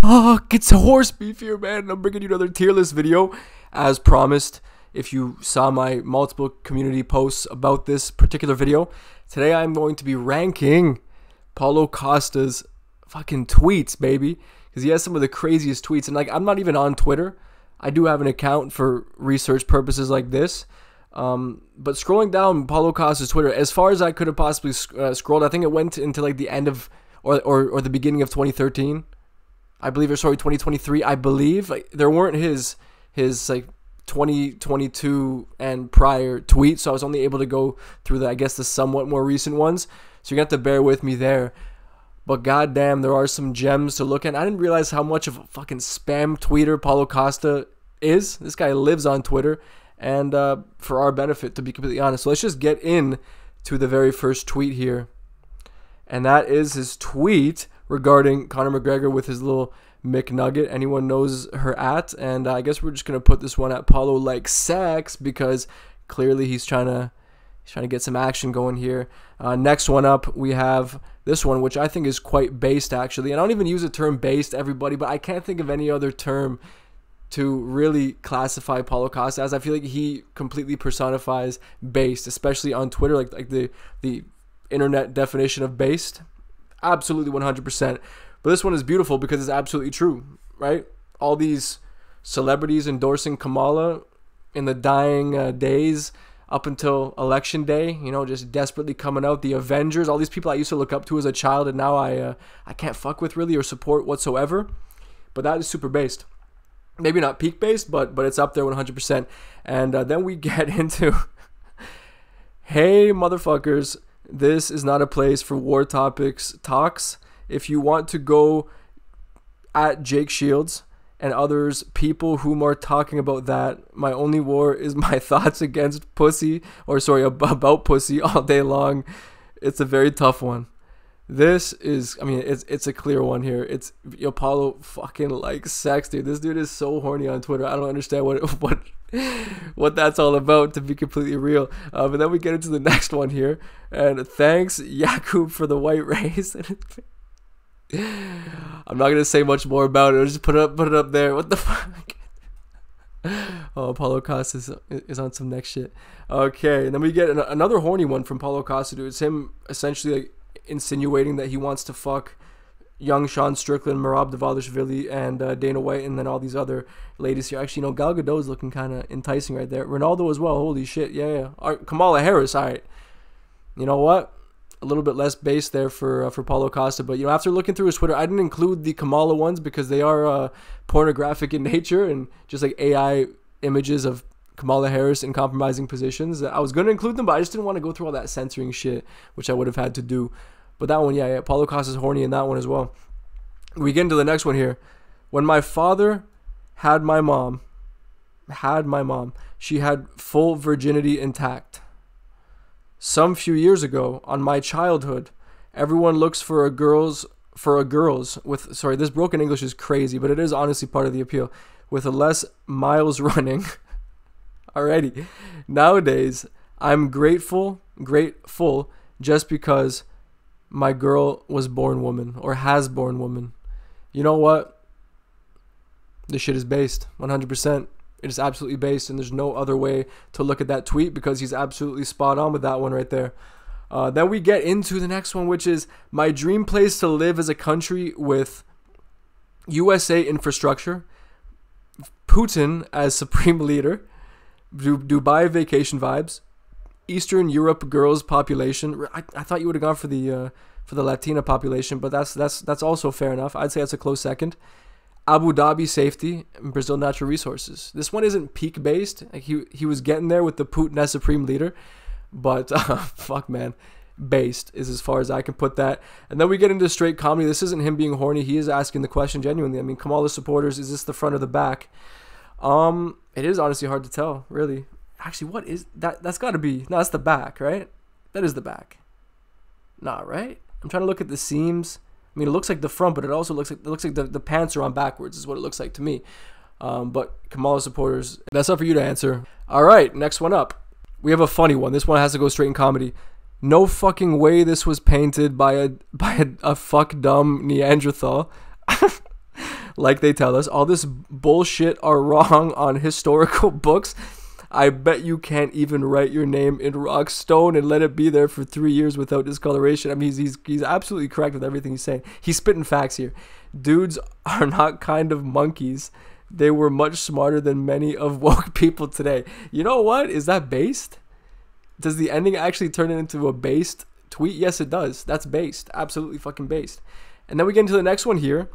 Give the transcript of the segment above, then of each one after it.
Fuck, it's horse beef here, man. I'm bringing you another tier list video, as promised. If you saw my multiple community posts about this particular video, today I'm going to be ranking Paulo Costa's fucking tweets, baby, because he has some of the craziest tweets. And like, I'm not even on Twitter. I do have an account for research purposes like this. But scrolling down Paulo Costa's Twitter, as far as I could have possibly scrolled, I think it went into like the end of or the beginning of 2013. I believe, or sorry, 2023. I believe like, there weren't his like 2022 and prior tweets, so I was only able to go through the, I guess, the somewhat more recent ones. So you're gonna have to bear with me there. But goddamn, there are some gems to look at. I didn't realize how much of a fucking spam tweeter Paulo Costa is. This guy lives on Twitter, and for our benefit, to be completely honest. So let's just get in to the very first tweet here, and that is his tweet regarding Conor McGregor with his little McNugget. Anyone knows her at, and I guess we're just gonna put this one at Paulo like sex, because clearly he's trying to get some action going here. Next one up, we have this one, which I think is quite based, actually. And I don't even use the term based, everybody, but I can't think of any other term to really classify Paulo Costa as. I feel like he completely personifies based, especially on Twitter, like the internet definition of based. Absolutely 100%. But this one is beautiful because it's absolutely true, right? All these celebrities endorsing Kamala in the dying days up until election day, you know, just desperately coming out. The Avengers, all these people I used to look up to as a child, and now I can't fuck with really or support whatsoever. But that is super based. Maybe not peak based, but it's up there 100%. And then we get into, hey motherfuckers, this is not a place for war topics talks. If you want to go at Jake Shields and others, people whom are talking about that, my only war is my thoughts against pussy, or sorry, about pussy all day long. It's a very tough one. This is, I mean, it's a clear one here. It's, yo, Paulo fucking like sex, dude. This dude is so horny on Twitter. I don't understand what that's all about, to be completely real. But then we get into the next one here, and thanks Yakub for the white race. I'm not gonna say much more about it. I'll just put it up there. What the fuck? Oh, Paulo Costa is on some next shit. Okay, and then we get another horny one from Paulo Costa, dude. It's him essentially like insinuating that he wants to fuck young Sean Strickland, Merab Dvalishvili, and Dana White, and then all these other ladies here. Actually, you know, Gal Gadot is looking kind of enticing right there. Ronaldo as well. Holy shit, yeah. Kamala Harris, all right. You know what? A little bit less base there for Paulo Costa, but you know, after looking through his Twitter, I didn't include the Kamala ones because they are pornographic in nature and just like AI images of Kamala Harris in compromising positions. I was going to include them, but I just didn't want to go through all that censoring shit, which I would have had to do. But that one, yeah, Paulo Costa's horny in that one as well. We get into the next one here. When my father had my mom, she had full virginity intact. Some few years ago, on my childhood, everyone looks for a girl's with, sorry, this broken English is crazy, but it is honestly part of the appeal, with a less miles running. Alrighty. Nowadays, I'm grateful just because my girl was born woman, or has born woman. You know what? This shit is based 100%. It is absolutely based, and there's no other way to look at that tweet because he's absolutely spot on with that one right there. Then we get into the next one, which is my dream place to live as a country with USA infrastructure, Putin as supreme leader, Dubai vacation vibes, Eastern Europe girls population. I thought you would have gone for the Latina population, but that's also fair enough. I'd say that's a close second. Abu Dhabi safety, and Brazil natural resources. This one isn't peak based. Like he was getting there with the Putin as supreme leader, but fuck man, based is as far as I can put that. And then we get into straight comedy. This isn't him being horny. He is asking the question genuinely. I mean, Kamala supporters, is this the front or the back? It is honestly hard to tell, really. Actually, what is that? That's got to be, no, that's the back, right? That is the back. Nah, right? I'm trying to look at the seams. I mean, it looks like the front, but it also looks like the pants are on backwards is what it looks like to me. But Kamala supporters, that's up for you to answer. All right, next one up. We have a funny one. This one has to go straight in comedy. No fucking way this was painted by a fuck dumb Neanderthal. like they tell us. All this bullshit are wrong on historical books. I bet you can't even write your name in rock stone and let it be there for 3 years without discoloration. I mean, he's absolutely correct with everything he's saying. He's spitting facts here. Dudes are not kind of monkeys. They were much smarter than many of woke people today. You know what? Is that based? Does the ending actually turn it into a based tweet? Yes, it does. That's based. Absolutely fucking based. And then we get into the next one here.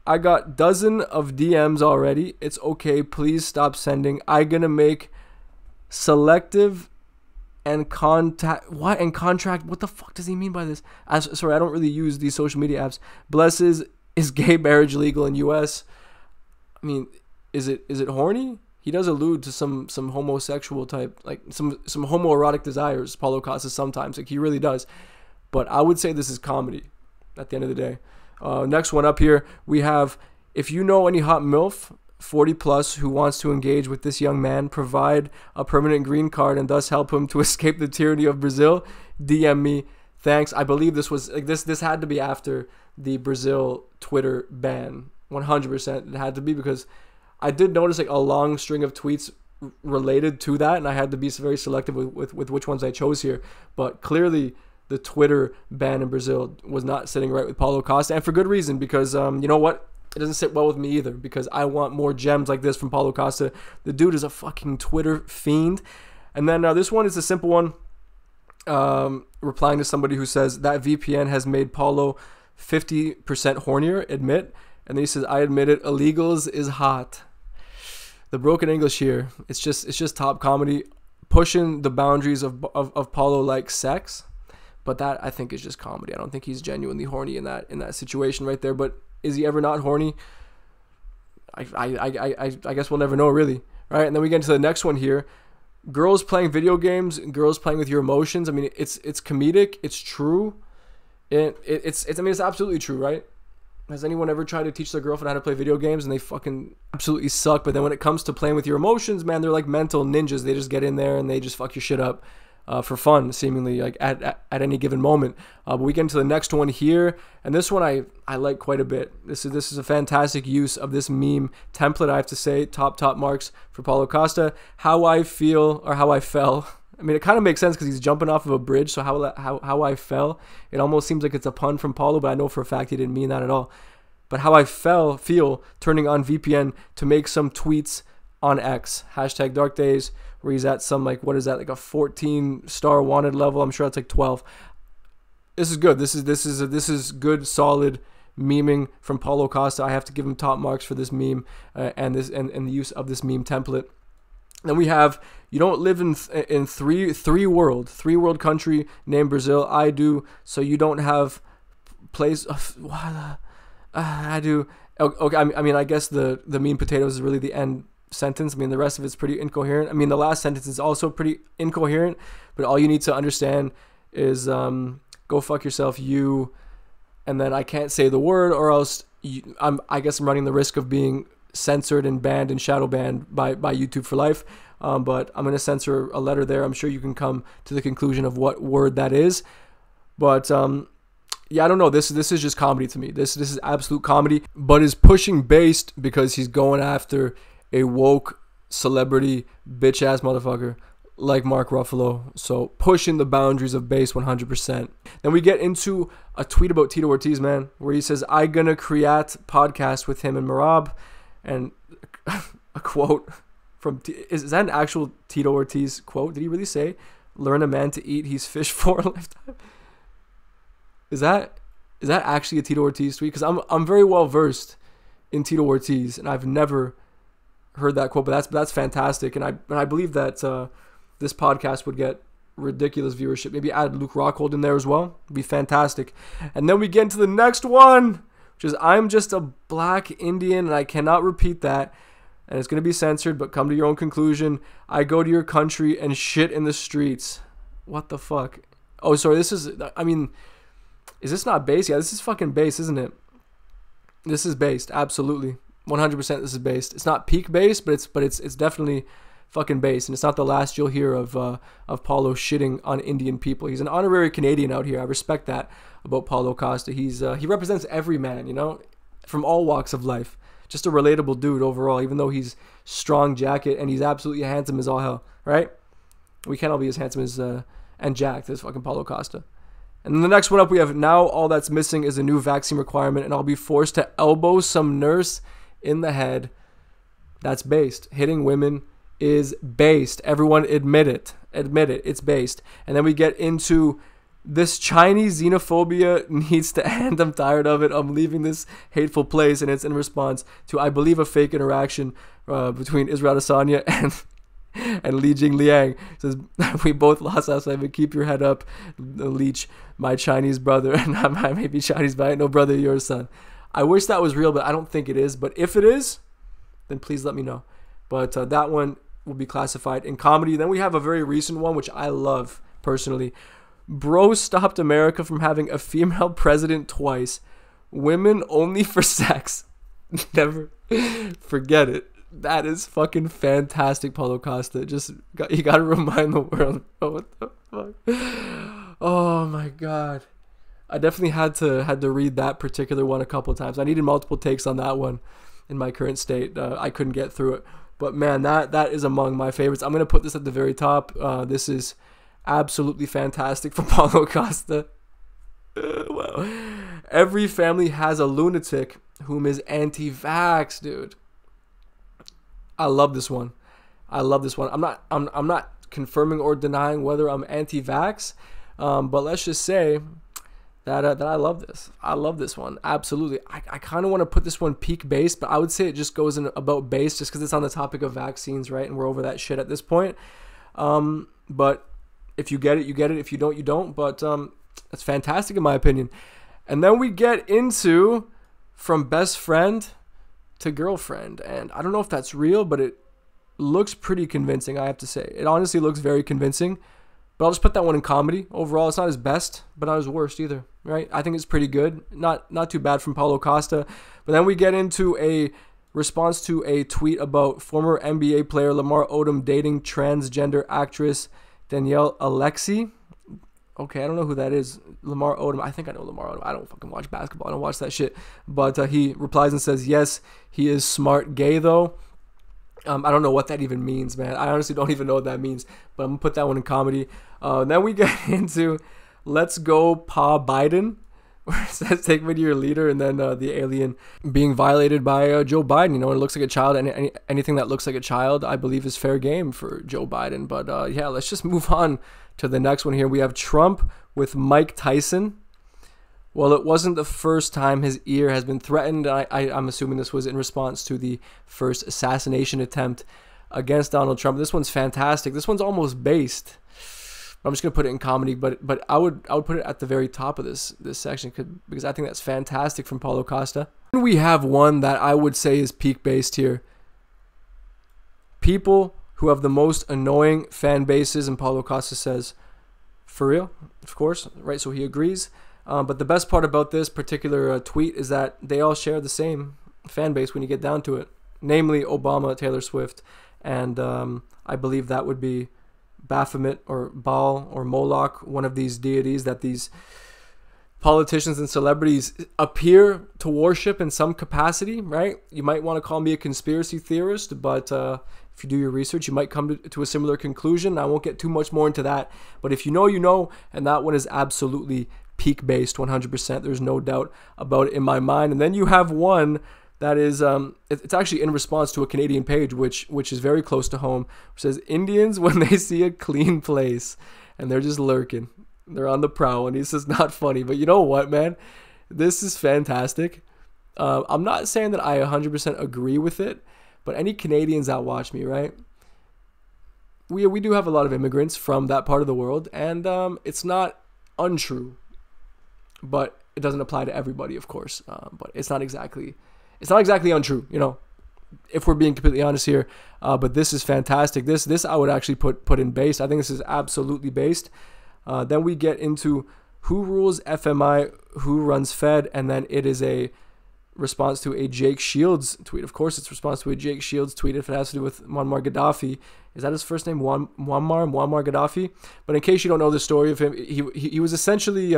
I got dozen of DMs already. It's okay. Please stop sending. I gonna make selective and contact what and contract. What the fuck does he mean by this? Sorry, I don't really use these social media apps. Blesses, is gay marriage legal in US? I mean, is it horny? He does allude to some homosexual type, like some homoerotic desires, Paulo Costa sometimes. Like he really does. But I would say this is comedy at the end of the day. Next one up here, we have, if you know any hot MILF, 40 plus, who wants to engage with this young man, provide a permanent green card and thus help him to escape the tyranny of Brazil, DM me. Thanks. I believe this was like this had to be after the Brazil Twitter ban. 100% it had to be, because I did notice like a long string of tweets related to that, and I had to be very selective with which ones I chose here. But clearly the Twitter ban in Brazil was not sitting right with Paulo Costa, and for good reason, because you know what? It doesn't sit well with me either, because I want more gems like this from Paulo Costa. The dude is a fucking Twitter fiend. And then this one is a simple one, replying to somebody who says that VPN has made Paulo 50% hornier, admit. And then he says, I admit it, illegals is hot. The broken English here, it's just top comedy, pushing the boundaries of Paulo like sex. But that, I think, is just comedy. I don't think he's genuinely horny in that situation right there. But is he ever not horny? I guess we'll never know, really. Right? And then we get into the next one here. Girls playing video games, girls playing with your emotions. I mean, it's comedic. It's true. It's I mean, it's absolutely true, right? Has anyone ever tried to teach their girlfriend how to play video games and they fucking absolutely suck? But then when it comes to playing with your emotions, man, they're like mental ninjas. They just get in there and they just fuck your shit up for fun, seemingly, like at any given moment. But we get into the next one here, and this one I like quite a bit. This is a fantastic use of this meme template, I have to say. Top marks for Paulo Costa. How I feel, or how I fell. I mean, it kind of makes sense because he's jumping off of a bridge. So how I fell, it almost seems like it's a pun from Paulo, but I know for a fact he didn't mean that at all. But how I feel turning on VPN to make some tweets on X, hashtag dark days, where he's at some, like, what is that, like a 14-star wanted level? I'm sure that's like 12. This is good. This is good, solid memeing from Paulo Costa. I have to give him top marks for this meme and the use of this meme template. Then we have, you don't live in three world country named Brazil. I do, so you don't have place. I do. Okay, I mean, I guess the mean potatoes is really the end sentence. I mean, the rest of it's pretty incoherent. I mean, the last sentence is also pretty incoherent, but all you need to understand is go fuck yourself, you, and then I can't say the word, or else I guess I'm running the risk of being censored and banned and shadow banned by YouTube for life. But I'm going to censor a letter there. I'm sure you can come to the conclusion of what word that is. But yeah, I don't know. This is just comedy to me. This is absolute comedy, but is pushing based because he's going after a woke celebrity bitch ass motherfucker like Mark Ruffalo. So pushing the boundaries of base 100%. Then we get into a tweet about Tito Ortiz, man, where he says, I gonna create podcast with him and Marab. And a quote from, is that an actual Tito Ortiz quote? Did he really say, learn a man to eat he's fish for a lifetime? Is that actually a Tito Ortiz tweet? Because I'm very well versed in Tito Ortiz, and I've never heard that quote, but that's fantastic. And I believe that this podcast would get ridiculous viewership. Maybe add Luke Rockhold in there as well. It'd be fantastic. And then we get into the next one, which is, I'm just a black Indian and I cannot repeat that, and it's going to be censored, but come to your own conclusion. I go to your country and shit in the streets. What the fuck? Oh, sorry, this is, I mean, is this not based? Yeah, this is fucking based, isn't it? This is based, absolutely. 100% this is based. It's not peak based, but it's definitely fucking based, and it's not the last you'll hear of Paulo shitting on Indian people. He's an honorary Canadian out here. I respect that about Paulo Costa. He represents every man, you know. from all walks of life. Just a relatable dude overall, even though he's strong jacket and he's absolutely handsome as all hell, right? We can't all be as handsome as and jacked as fucking Paulo Costa. And then the next one up, we have now all that's missing is a new vaccine requirement, and I'll be forced to elbow some nurse in the head. That's based. Hitting women is based. Everyone admit it. Admit it. It's based. And then we get into this Chinese xenophobia needs to end. I'm tired of it. I'm leaving this hateful place. And it's in response to, I believe, a fake interaction between Israel Adesanya and Li Jingliang. It says, we both lost last night, but keep your head up, Leech, my Chinese brother. And I may be Chinese, but I ain't no brother of yours, son. I wish that was real, but I don't think it is. But if it is, then please let me know. But that one will be classified in comedy. Then we have a very recent one, which I love personally. Bro stopped America from having a female president twice. Women only for sex. Never forget it. That is fucking fantastic, Paulo Costa. You got to remind the world. Oh, what the fuck? Oh my God. I definitely had to read that particular one a couple of times. I needed multiple takes on that one in my current state. I couldn't get through it. But man, that is among my favorites. I'm going to put this at the very top. This is absolutely fantastic from Paulo Costa. Wow. Every family has a lunatic whom is anti-vax, dude. I love this one. I'm not confirming or denying whether I'm anti-vax, but let's just say that I love this. I love this one. Absolutely. I kind of want to put this one peak based, but I would say it just goes in about base just because it's on the topic of vaccines, right? And we're over that shit at this point. But if you get it, you get it. If you don't, you don't. But that's fantastic in my opinion. And then we get into from best friend to girlfriend. And I don't know if that's real, but it looks pretty convincing, I have to say. It honestly looks very convincing. But I'll just put that one in comedy. Overall, it's not his best, but not his worst either, right? I think it's pretty good. Not too bad from Paulo Costa. But then we get into a response to a tweet about former NBA player Lamar Odom dating transgender actress Danielle Alexi. Okay, I don't know who that is. Lamar Odom. I think I know Lamar Odom. I don't fucking watch basketball. I don't watch that shit. But he replies and says, yes, he is smart gay, though. I don't know what that even means, man. I honestly don't even know what that means. But I'm going to put that one in comedy. Then we get into Let's Go Pa Biden. Where it says, take me to your leader. And then the alien being violated by Joe Biden. You know, it looks like a child. And anything that looks like a child, I believe, is fair game for Joe Biden. But yeah, let's just move on to the next one here. We have Trump with Mike Tyson. Well, it wasn't the first time his ear has been threatened. I'm assuming this was in response to the first assassination attempt against Donald Trump. This one's fantastic. This one's almost based. I'm just gonna put it in comedy, but I would put it at the very top of this section because I think that's fantastic from Paulo Costa. And we have one that I would say is peak based here. People who have the most annoying fan bases, and Paulo Costa says, for real, of course, right? So he agrees. But the best part about this particular tweet is that they all share the same fan base when you get down to it, namely Obama, Taylor Swift, and I believe that would be Baphomet or Baal or Moloch, one of these deities that these politicians and celebrities appear to worship in some capacity, right? You might want to call me a conspiracy theorist, but if you do your research, you might come to a similar conclusion. I won't get too much more into that, but if you know, you know, and that one is absolutely peak based 100%. There's no doubt about it in my mind. And then you have one that is it's actually in response to a Canadian page which is very close to home, which says Indians when they see a clean place and they're just lurking, they're on the prowl, and he says not funny. But you know what, man, this is fantastic. I'm not saying that I 100% agree with it, but any Canadians that watch me, right, we do have a lot of immigrants from that part of the world, and it's not untrue. But it doesn't apply to everybody, of course. But it's not exactly untrue, you know, if we're being completely honest here. But this is fantastic. This I would actually put in based. I think this is absolutely based. Then we get into who rules FMI, who runs Fed, and then it is a response to a Jake Shields tweet. Of course, it's a response to a Jake Shields tweet if it has to do with Muammar Gaddafi. Is that his first name? Muammar Gaddafi? But in case you don't know the story of him, he was essentially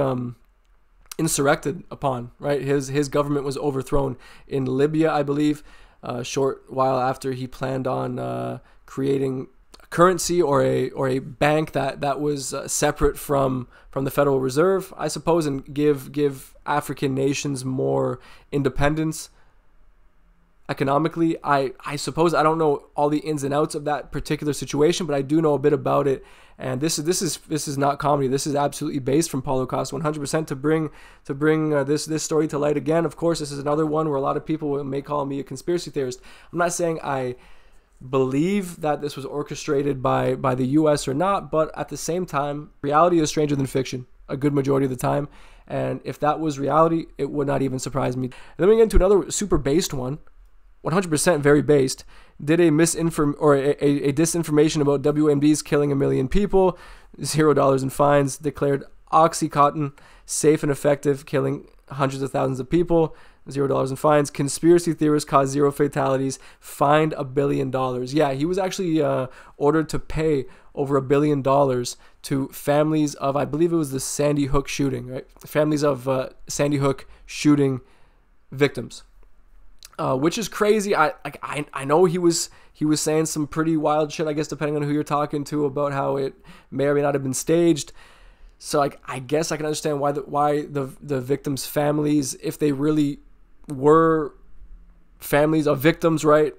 insurrected upon, right? His government was overthrown in Libya, I believe, a short while after he planned on creating a currency or a bank that was separate from the Federal Reserve, I suppose, and give African nations more independence economically. I suppose I don't know all the ins and outs of that particular situation, but I do know a bit about it. And this is not comedy. This is absolutely based from Paulo Costa, 100%, to bring this story to light again. Of course, this is another one where a lot of people may call me a conspiracy theorist. I'm not saying I believe that this was orchestrated by the U.S. or not, but at the same time, reality is stranger than fiction a good majority of the time. And if that was reality, it would not even surprise me. And then we get into another super based one, 100% very based. Did a disinformation about WMDs killing 1 million people, $0 in fines, declared Oxycontin safe and effective, killing hundreds of thousands of people, $0 in fines. Conspiracy theorists caused 0 fatalities, fined $1 billion. Yeah, he was actually ordered to pay over $1 billion to families of, I believe it was the Sandy Hook shooting, right? Families of Sandy Hook shooting victims. Which is crazy. I know he was saying some pretty wild shit, I guess, depending on who you're talking to, about how it may or may not have been staged. So I guess I can understand why the victims' families, if they really were families of victims, right?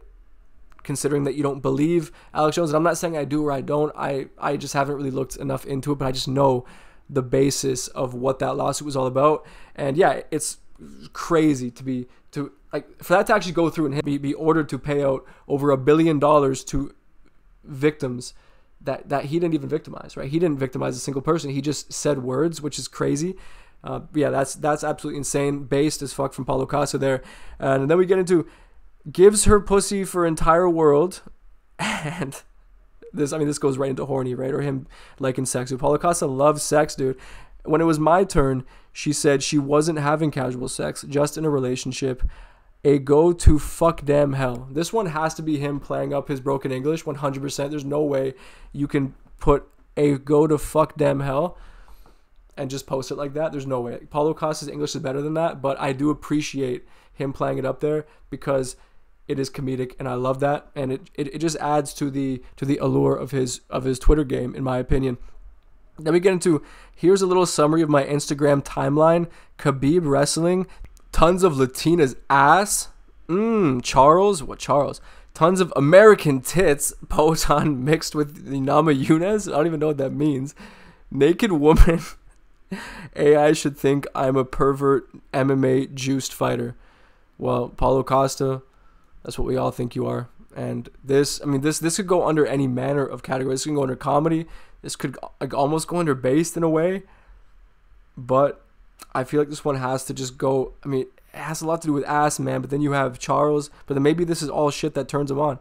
Considering that you don't believe Alex Jones, and I'm not saying I do or I don't. I just haven't really looked enough into it, but I just know the basis of what that lawsuit was all about. And yeah, it's crazy for that to actually go through and be ordered to pay out over $1 billion to victims that he didn't even victimize, right? He didn't victimize a single person. He just said words, which is crazy. Yeah, that's absolutely insane. Based as fuck from Paulo Costa there. And then we get into gives her pussy for entire world. And this goes right into horny, right? Or him liking sex. Paulo Costa loves sex, dude. When it was my turn, she said she wasn't having casual sex, just in a relationship. A go to fuck damn hell. This one has to be him playing up his broken English, 100%. There's no way you can put a go to fuck damn hell and just post it like that. There's no way. Paulo Costa's English is better than that, but I do appreciate him playing it up there because it is comedic, and I love that, and it just adds to the allure of his Twitter game, in my opinion. Then we get into, here's a little summary of my Instagram timeline. Khabib wrestling, tons of Latina's ass. Charles? What Charles? Tons of American tits. Poton mixed with the Nama Yunus. I don't even know what that means. Naked woman. AI should think I'm a pervert MMA juiced fighter. Well, Paulo Costa, that's what we all think you are. And this could go under any manner of category. This can go under comedy. This could almost go under based in a way. But I feel like this one has to just go. It has a lot to do with ass, man. But then you have Charles. But then maybe this is all shit that turns him on.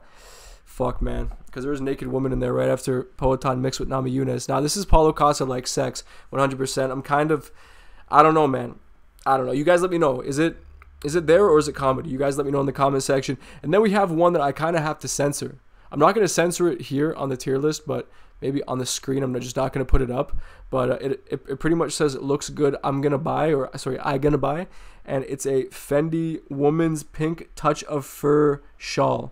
Fuck, man. Because there was a naked woman in there right after Poetan mixed with Nama Yunus. Now, this is Paulo Costa like sex, 100%. I don't know, man. I don't know. You guys let me know. Is it there or is it comedy? You guys let me know in the comment section. And then we have one that I kind of have to censor. I'm not going to censor it here on the tier list, but maybe on the screen. I'm just not going to put it up. But it pretty much says it looks good. I'm going to buy. And it's a Fendi woman's pink touch of fur shawl.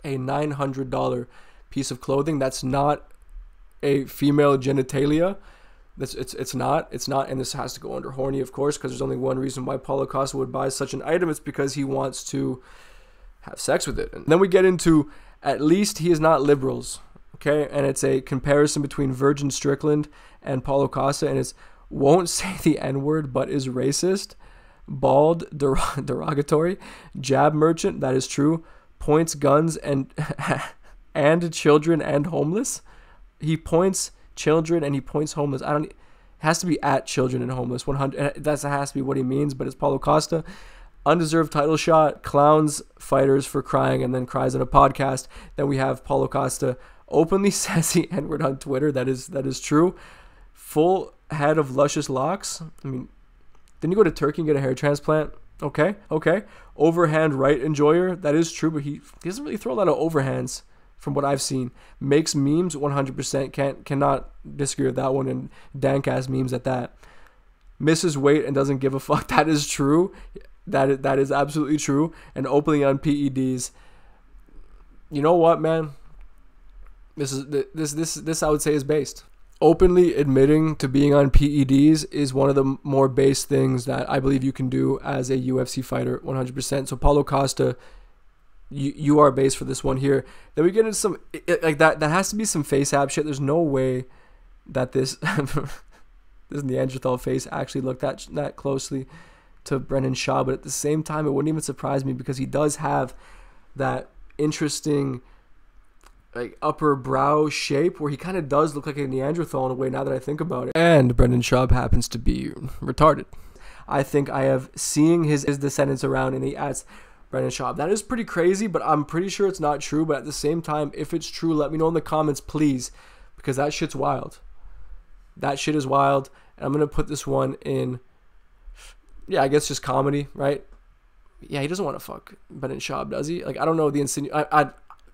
A $900 piece of clothing. That's not a female genitalia. It's not, and this has to go under horny, of course, because there's only one reason why Paulo Costa would buy such an item. It's because he wants to have sex with it. And then we get into, at least he is not liberals, okay? And it's a comparison between Virgin Strickland and Paulo Costa, and it's won't say the N-word but is racist, bald, derogatory, jab merchant, that is true, points guns and children and homeless. He points children and he points homeless. It has to be at children and homeless. 100. That has to be what he means. But it's Paulo Costa. Undeserved title shot. Clowns fighters for crying and then cries on a podcast. Then we have Paulo Costa openly says the N-word on Twitter. That is true. Full head of luscious locks. Didn't you go to Turkey and get a hair transplant? Okay. Overhand right enjoyer. That is true, but he doesn't really throw a lot of overhands from what I've seen. Makes memes 100%. Cannot disagree with that one, and dank ass memes at that. misses weight and doesn't give a fuck. That is true. That is absolutely true. And openly on PEDs. You know what, man? This I would say is based. Openly admitting to being on PEDs is one of the more base things that I believe you can do as a UFC fighter, 100%. So Paulo Costa, you are based for this one here. Then we get into some like that. That has to be some face app shit. There's no way that this this Neanderthal face actually looked that closely to Brendan Schaub. But at the same time, it wouldn't even surprise me because he does have that interesting like upper brow shape where he kind of does look like a Neanderthal in a way now that I think about it. And Brendan Schaub happens to be retarded. I think I have seeing his descendants around and he adds Brendan Schaub. That is pretty crazy, but I'm pretty sure it's not true. But at the same time, if it's true, let me know in the comments, please, because that shit's wild. That shit is wild. And I'm going to put this one in, yeah, I guess just comedy, right? Yeah, he doesn't want to fuck Brendan Schaub, does he? Like, I don't know the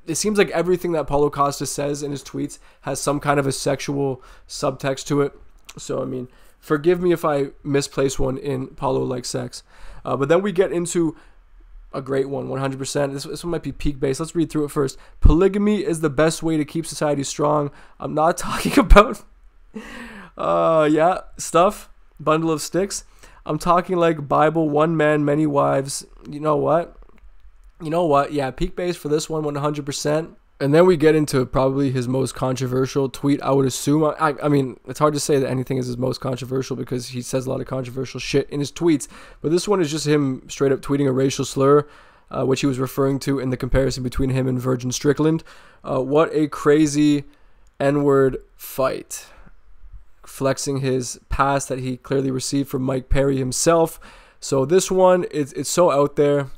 it seems like everything that Paulo Costa says in his tweets has some kind of a sexual subtext to it. So, I mean, forgive me if I misplace one in Paulo like sex. But then we get into a great one, 100%. This one might be peak based. Let's read through it first. Polygamy is the best way to keep society strong. I'm not talking about, stuff, bundle of sticks. I'm talking like Bible, one man, many wives. You know what? Yeah, peak base for this one, 100%. And then we get into probably his most controversial tweet, I would assume. I mean, it's hard to say that anything is his most controversial because he says a lot of controversial shit in his tweets. But this one is just him straight up tweeting a racial slur, which he was referring to in the comparison between him and Virgin Strickland. What a crazy N-word fight. Flexing his past that he clearly received from Mike Perry himself. So this one, it's so out there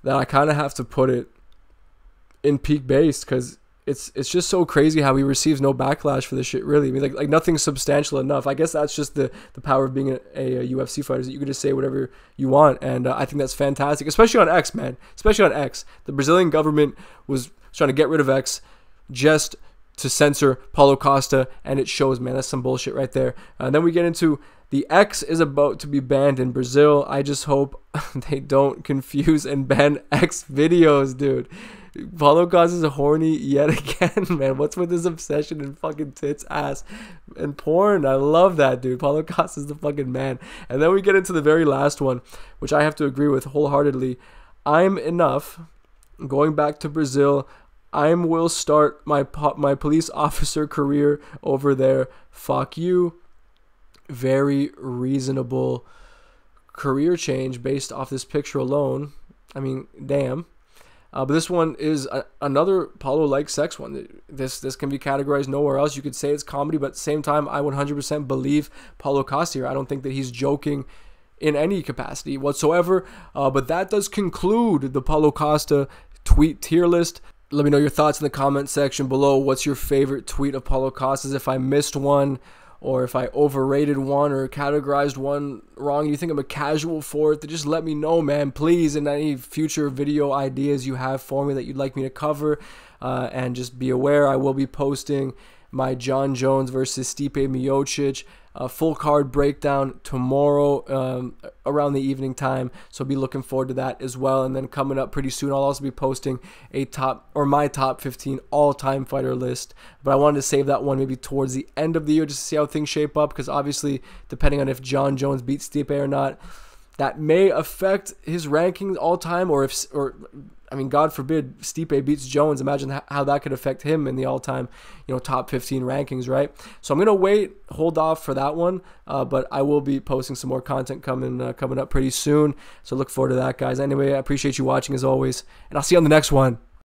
that I kind of have to put it in peak base because it's just so crazy how he receives no backlash for this shit, really. I mean, like nothing's substantial enough. I guess that's just the power of being a UFC fighter, is that you can just say whatever you want, and I think that's fantastic, especially on X, man. Especially on X. The Brazilian government was trying to get rid of X just to censor Paulo Costa, and it shows, man. That's some bullshit right there. And then we get into the X is about to be banned in Brazil. I just hope they don't confuse and ban X videos, dude. Paulo Costa is horny yet again, man. What's with his obsession in fucking tits, ass, and porn? I love that, dude. Paulo Costa is the fucking man. And then we get into the very last one, which I have to agree with wholeheartedly. I'm enough. Going back to Brazil, I will start my police officer career over there. Fuck you. Very reasonable career change based off this picture alone. I mean, damn. But this one is another Paulo-like sex one. This can be categorized nowhere else. You could say it's comedy, but at the same time, I 100% believe Paulo Costa here. I don't think that he's joking in any capacity whatsoever. But that does conclude the Paulo Costa tweet tier list. Let me know your thoughts in the comment section below. What's your favorite tweet of Paulo Costa's? If I missed one, or if I overrated one or categorized one wrong, you think I'm a casual for it, then just let me know, man, please. And any future video ideas you have for me that you'd like me to cover. And just be aware, I will be posting my John Jones versus Stipe Miocic full card breakdown tomorrow around the evening time. So be looking forward to that as well. And then coming up pretty soon, I'll also be posting my top 15 all-time fighter list. But I wanted to save that one maybe towards the end of the year just to see how things shape up, because obviously depending on if John Jones beats Stipe or not, that may affect his rankings all time, or I mean, God forbid Stipe beats Jones. Imagine how that could affect him in the all-time, top 15 rankings, right? So I'm gonna hold off for that one, but I will be posting some more content coming up pretty soon. So look forward to that, guys. Anyway, I appreciate you watching as always, and I'll see you on the next one.